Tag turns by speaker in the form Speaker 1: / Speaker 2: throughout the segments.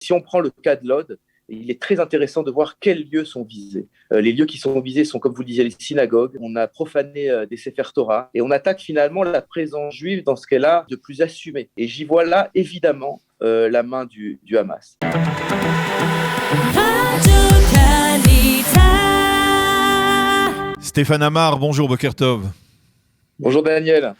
Speaker 1: Si on prend le cas de Lod, il est très intéressant de voir quels lieux sont visés. Les lieux qui sont visés sont, comme vous le disiez, les synagogues. On a profané des Sefer Torah et on attaque finalement la présence juive dans ce qu'elle a de plus assumé. Et j'y vois là, évidemment, la main du Hamas.
Speaker 2: Stéphane Amar, bonjour Boker Tov.
Speaker 1: Bonjour Daniel.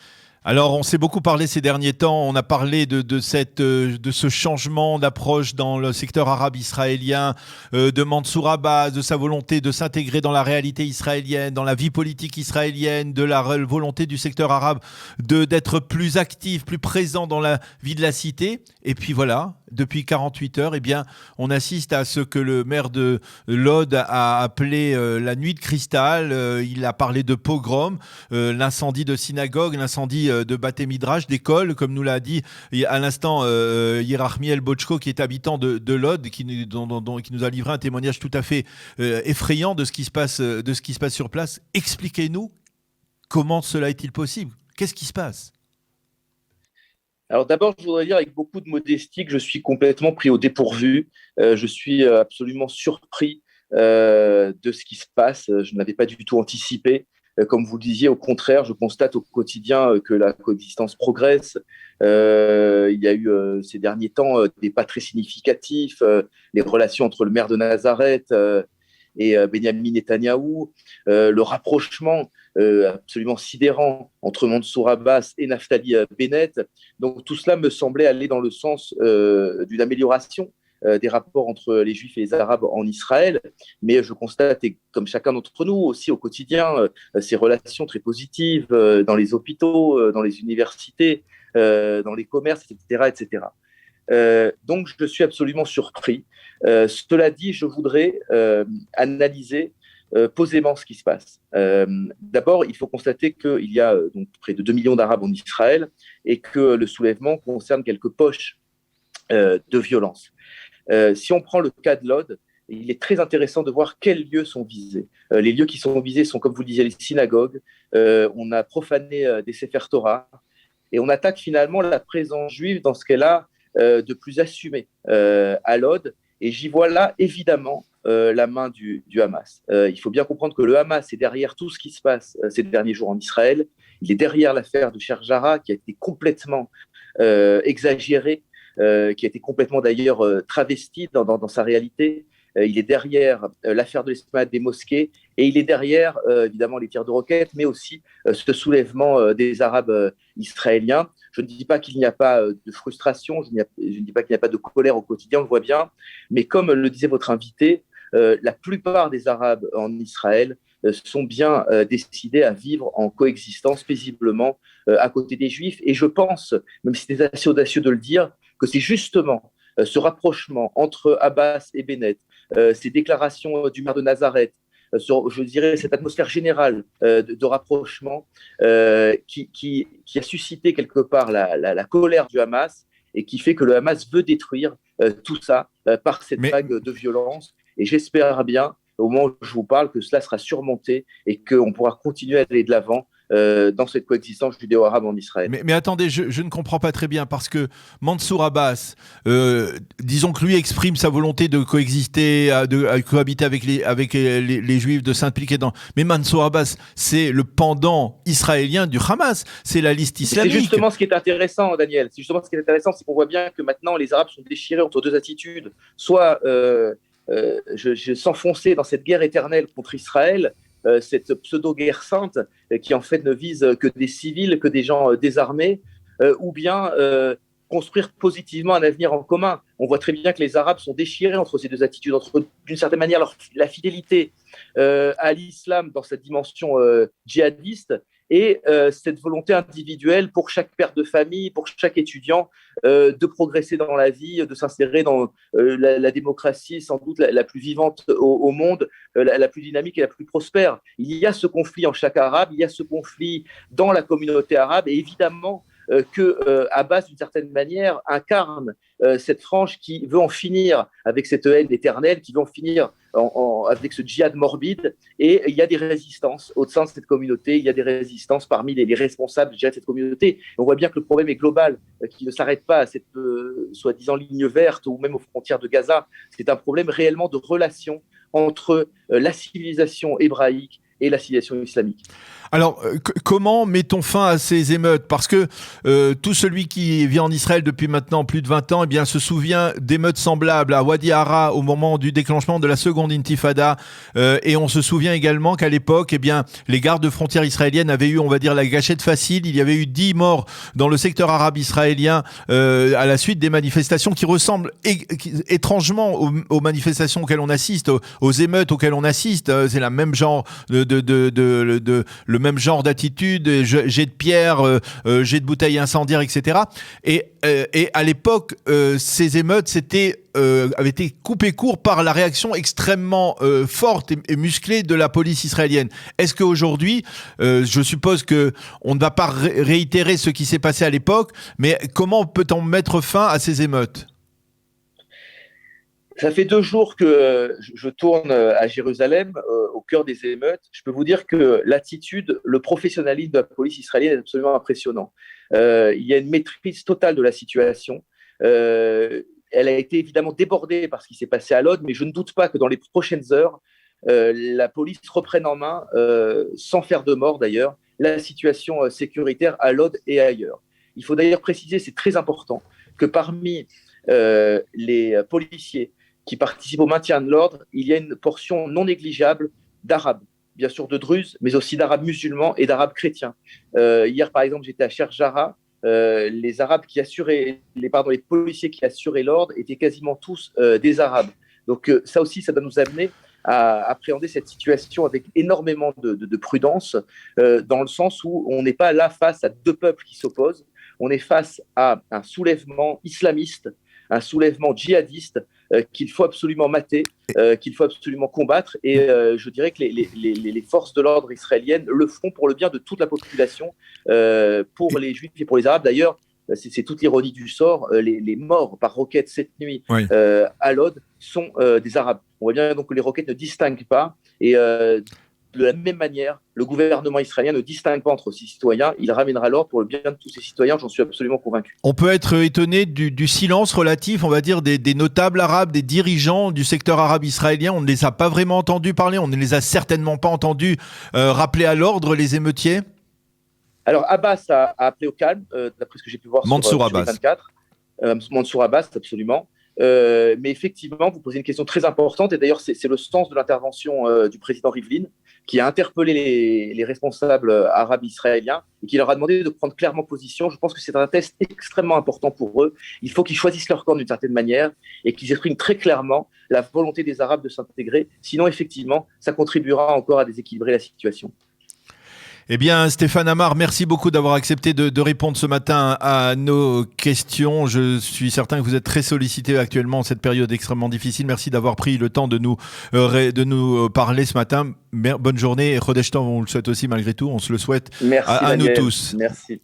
Speaker 2: Alors, on s'est beaucoup parlé ces derniers temps, on a parlé de ce changement d'approche dans le secteur arabe israélien, de Mansour Abbas, de sa volonté de s'intégrer dans la réalité israélienne, dans la vie politique israélienne, de la volonté du secteur arabe d'être plus actif, plus présent dans la vie de la cité. Et puis voilà, depuis 48 heures, eh bien, on assiste à ce que le maire de Lod a appelé la nuit de cristal. Il a parlé de pogrom, l'incendie de synagogue, l'incendie de Baté Midrash, d'école, comme nous l'a dit à l'instant Yerachmiel Bochko, qui est habitant de Lod, qui nous a livré un témoignage tout à fait effrayant de ce qui se passe sur place. Expliquez-nous comment cela est-il possible ? Qu'est-ce qui se passe ?
Speaker 1: Alors d'abord, je voudrais dire avec beaucoup de modestie que je suis complètement pris au dépourvu. Je suis absolument surpris de ce qui se passe. Je ne l'avais pas du tout anticipé. Comme vous le disiez, au contraire, je constate au quotidien que la coexistence progresse. Il y a eu ces derniers temps des pas très significatifs. Les relations entre le maire de Nazareth et Benyamin Netanyahou, le rapprochement absolument sidérant entre Mansour Abbas et Naftali Bennett. Donc tout cela me semblait aller dans le sens d'une amélioration des rapports entre les Juifs et les Arabes en Israël, mais je constate, et comme chacun d'entre nous aussi au quotidien, ces relations très positives dans les hôpitaux, dans les universités, dans les commerces, etc. etc. Donc je suis absolument surpris. Cela dit, je voudrais analyser posément ce qui se passe. D'abord, il faut constater qu'il y a donc près de 2 millions d'Arabes en Israël et que le soulèvement concerne quelques poches de violence. Si on prend le cas de Lod, il est très intéressant de voir quels lieux sont visés. Les lieux qui sont visés sont, comme vous le disiez, les synagogues. On a profané des Sefer Torah et on attaque finalement la présence juive dans ce qu'elle a de plus assumé à Lod. Et j'y vois là, évidemment, la main du Hamas. Il faut bien comprendre que le Hamas est derrière tout ce qui se passe ces derniers jours en Israël. Il est derrière l'affaire de Sheikh Jarrah, qui a été complètement exagérée, qui a été complètement d'ailleurs travesti dans sa réalité. Il est derrière l'affaire de l'esplanade des mosquées et il est derrière évidemment les tirs de roquettes, mais aussi ce soulèvement des Arabes israéliens. Je ne dis pas qu'il n'y a pas de frustration, je ne dis pas qu'il n'y a pas de colère au quotidien, on le voit bien, mais comme le disait votre invité, la plupart des Arabes en Israël sont bien décidés à vivre en coexistence paisiblement à côté des Juifs. Et je pense, même si c'est assez audacieux de le dire, que c'est justement ce rapprochement entre Abbas et Bennett, ces déclarations du maire de Nazareth, je dirais cette atmosphère générale de rapprochement qui a suscité quelque part la colère du Hamas et qui fait que le Hamas veut détruire tout ça par cette vague de violence. Et j'espère bien, au moment où je vous parle, que cela sera surmonté et qu'on pourra continuer à aller de l'avant dans cette coexistence judéo-arabe en Israël.
Speaker 2: Mais attendez, je ne comprends pas très bien, parce que Mansour Abbas, disons que lui exprime sa volonté de coexister, de cohabiter avec les Juifs, de s'impliquer dans... Mais Mansour Abbas, c'est le pendant israélien du Hamas, c'est la liste islamique.
Speaker 1: C'est justement ce qui est intéressant, Daniel. C'est justement ce qui est intéressant, c'est qu'on voit bien que maintenant les Arabes sont déchirés entre deux attitudes. Soit s'enfoncer dans cette guerre éternelle contre Israël, cette pseudo-guerre sainte qui en fait ne vise que des civils, que des gens désarmés, ou bien construire positivement un avenir en commun. On voit très bien que les Arabes sont déchirés entre ces deux attitudes, entre d'une certaine manière la fidélité à l'islam dans sa dimension djihadiste et cette volonté individuelle pour chaque père de famille, pour chaque étudiant, de progresser dans la vie, de s'insérer dans la démocratie sans doute la plus vivante au monde, la plus dynamique et la plus prospère. Il y a ce conflit en chaque arabe, il y a ce conflit dans la communauté arabe, et évidemment que Abbas, d'une certaine manière, incarne cette frange qui veut en finir avec cette haine éternelle, qui veut en finir avec ce djihad morbide. Et il y a des résistances au sein de cette communauté, il y a des résistances parmi les responsables de cette communauté. Et on voit bien que le problème est global, qui ne s'arrête pas à cette soi-disant ligne verte ou même aux frontières de Gaza. C'est un problème réellement de relation entre la civilisation hébraïque et la civilisation islamique.
Speaker 2: Alors, comment met-on fin à ces émeutes ? Parce que tout celui qui vit en Israël depuis maintenant plus de 20 ans, eh bien, se souvient d'émeutes semblables à Wadi Hara au moment du déclenchement de la seconde intifada. Et on se souvient également qu'à l'époque, eh bien, les gardes de frontières israéliennes avaient eu, on va dire, la gâchette facile. Il y avait eu 10 morts dans le secteur arabe israélien à la suite des manifestations qui ressemblent étrangement aux manifestations auxquelles on assiste, aux émeutes auxquelles on assiste. C'est la même genre le même genre d'attitude, jet de pierre, jet de bouteilles incendiaires, etc. Et à l'époque, ces émeutes avaient été coupées court par la réaction extrêmement forte et musclée de la police israélienne. Est-ce qu'aujourd'hui, je suppose qu'on ne va pas réitérer ce qui s'est passé à l'époque, mais comment peut-on mettre fin à ces émeutes ?
Speaker 1: Ça fait 2 jours que je tourne à Jérusalem, au cœur des émeutes. Je peux vous dire que l'attitude, le professionnalisme de la police israélienne est absolument impressionnant. Il y a une maîtrise totale de la situation. Elle a été évidemment débordée par ce qui s'est passé à Lod, mais je ne doute pas que dans les prochaines heures, la police reprenne en main, sans faire de mort d'ailleurs, la situation sécuritaire à Lod et ailleurs. Il faut d'ailleurs préciser, c'est très important, que parmi les policiers qui participent au maintien de l'ordre, il y a une portion non négligeable d'Arabes, bien sûr de Druzes, mais aussi d'Arabes musulmans et d'Arabes chrétiens. Hier, par exemple, j'étais à Sherjara. Les Arabes les policiers qui assuraient l'ordre étaient quasiment tous des Arabes. Donc ça aussi, ça doit nous amener à appréhender cette situation avec énormément de prudence, dans le sens où on n'est pas là face à 2 peuples qui s'opposent, on est face à un soulèvement islamiste, un soulèvement djihadiste qu'il faut absolument mater, qu'il faut absolument combattre. Et je dirais que les forces de l'ordre israéliennes le feront pour le bien de toute la population, pour les Juifs et pour les Arabes. D'ailleurs, c'est toute l'ironie du sort, les morts par roquette cette nuit à Lod sont des Arabes. On voit bien donc que les roquettes ne distinguent pas. Et de la même manière, le gouvernement israélien ne distingue pas entre ses citoyens. Il ramènera l'ordre pour le bien de tous ses citoyens, j'en suis absolument convaincu.
Speaker 2: On peut être étonné du silence relatif, on va dire, des notables arabes, des dirigeants du secteur arabe israélien. On ne les a pas vraiment entendus parler, on ne les a certainement pas entendus rappeler à l'ordre les émeutiers.
Speaker 1: Alors Abbas a appelé au calme, d'après ce que j'ai pu voir
Speaker 2: Mansour
Speaker 1: sur les
Speaker 2: Abbas.
Speaker 1: 24. Mansour Abbas, absolument. Mais effectivement, vous posez une question très importante, et d'ailleurs c'est le sens de l'intervention du président Rivlin, qui a interpellé les responsables arabes israéliens et qui leur a demandé de prendre clairement position. Je pense que c'est un test extrêmement important pour eux. Il faut qu'ils choisissent leur camp d'une certaine manière et qu'ils expriment très clairement la volonté des Arabes de s'intégrer. Sinon, effectivement, ça contribuera encore à déséquilibrer la situation.
Speaker 2: Eh bien, Stéphane Amar, merci beaucoup d'avoir accepté de répondre ce matin à nos questions. Je suis certain que vous êtes très sollicité actuellement en cette période extrêmement difficile. Merci d'avoir pris le temps de nous parler ce matin. Bonne journée et Chodesh Tov, on le souhaite aussi malgré tout. On se le souhaite.
Speaker 1: Merci,
Speaker 2: à nous tous.
Speaker 1: Merci.